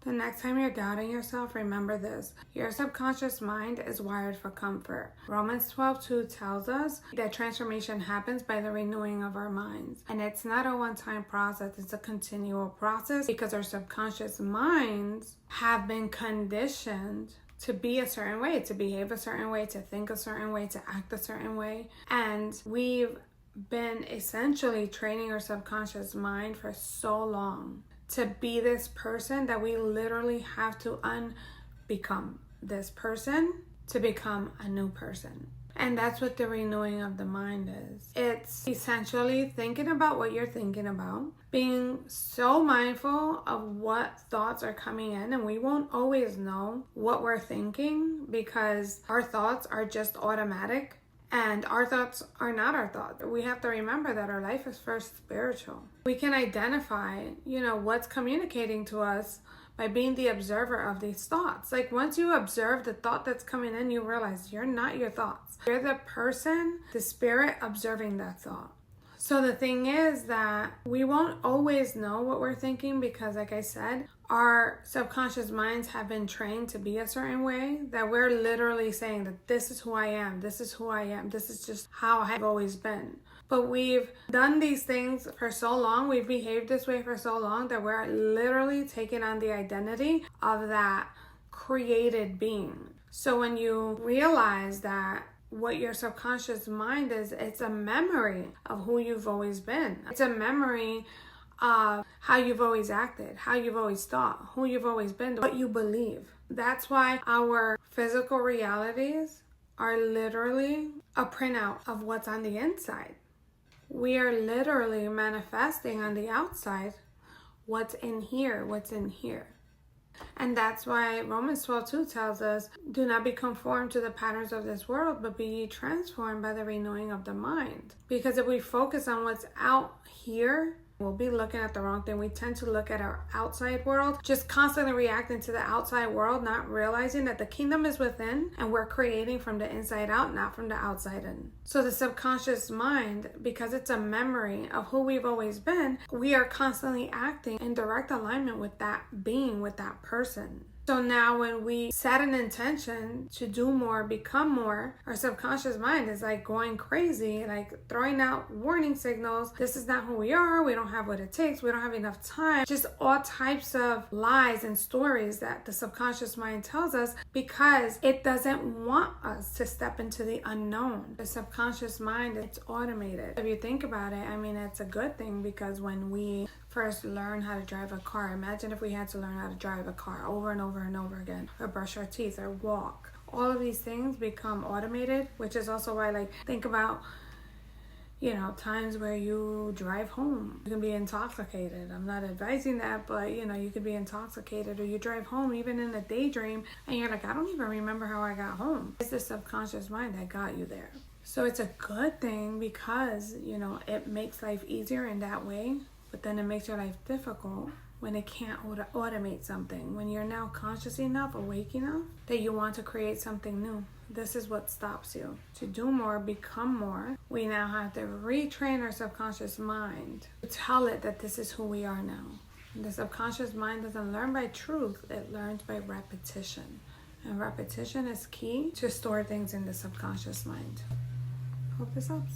The next time you're doubting yourself, remember this. Your subconscious mind is wired for comfort. Romans 12:2 tells us that transformation happens by the renewing of our minds. And it's not a one-time process, it's a continual process because our subconscious minds have been conditioned to be a certain way, to behave a certain way, to think a certain way, to act a certain way. And we've been essentially training our subconscious mind for so long to be this person that we literally have to unbecome this person to become a new person. And that's what the renewing of the mind is. It's essentially thinking about what you're thinking about, being so mindful of what thoughts are coming in, and we won't always know what we're thinking because our thoughts are just automatic. And our thoughts are not our thoughts. We have to remember that our life is first spiritual. We can identify, what's communicating to us by being the observer of these thoughts. Like once you observe the thought that's coming in, you realize you're not your thoughts. You're the person, the spirit observing that thought. So the thing is that we won't always know what we're thinking because, like I said, our subconscious minds have been trained to be a certain way that we're literally saying that this is who I am, this is who I am, this is just how I've always been. But we've done these things for so long, we've behaved this way for so long that we're literally taking on the identity of that created being. So when you realize that what your subconscious mind is, it's a memory of who you've always been. It's a memory of how you've always acted, how you've always thought, who you've always been, what you believe. That's why our physical realities are literally a printout of what's on the inside. We are literally manifesting on the outside what's in here, what's in here. And that's why Romans 12:2 tells us, do not be conformed to the patterns of this world, but be ye transformed by the renewing of the mind. Because if we focus on what's out here, we'll be looking at the wrong thing. We tend to look at our outside world, just constantly reacting to the outside world, not realizing that the kingdom is within and we're creating from the inside out, not from the outside in. So the subconscious mind, because it's a memory of who we've always been, we are constantly acting in direct alignment with that being, with that person. So now when we set an intention to do more, become more, our subconscious mind is like going crazy, like throwing out warning signals. This is not who we are. We don't have what it takes. We don't have enough time. Just all types of lies and stories that the subconscious mind tells us because it doesn't want us to step into the unknown. The subconscious mind, it's automated. If you think about it, it's a good thing because when we first learn how to drive a car, imagine if we had to learn how to drive a car over and over and over again, or brush our teeth, or walk. All of these things become automated, which is also why, think about, times where you drive home. You can be intoxicated. I'm not advising that, but, you could be intoxicated, or you drive home even in a daydream, and you're like, I don't even remember how I got home. It's the subconscious mind that got you there. So it's a good thing because, it makes life easier in that way. But then it makes your life difficult when it can't automate something. When you're now conscious enough, awake enough, that you want to create something new. This is what stops you. To do more, become more, we now have to retrain our subconscious mind to tell it that this is who we are now. And the subconscious mind doesn't learn by truth, it learns by repetition. And repetition is key to store things in the subconscious mind. Hope this helps.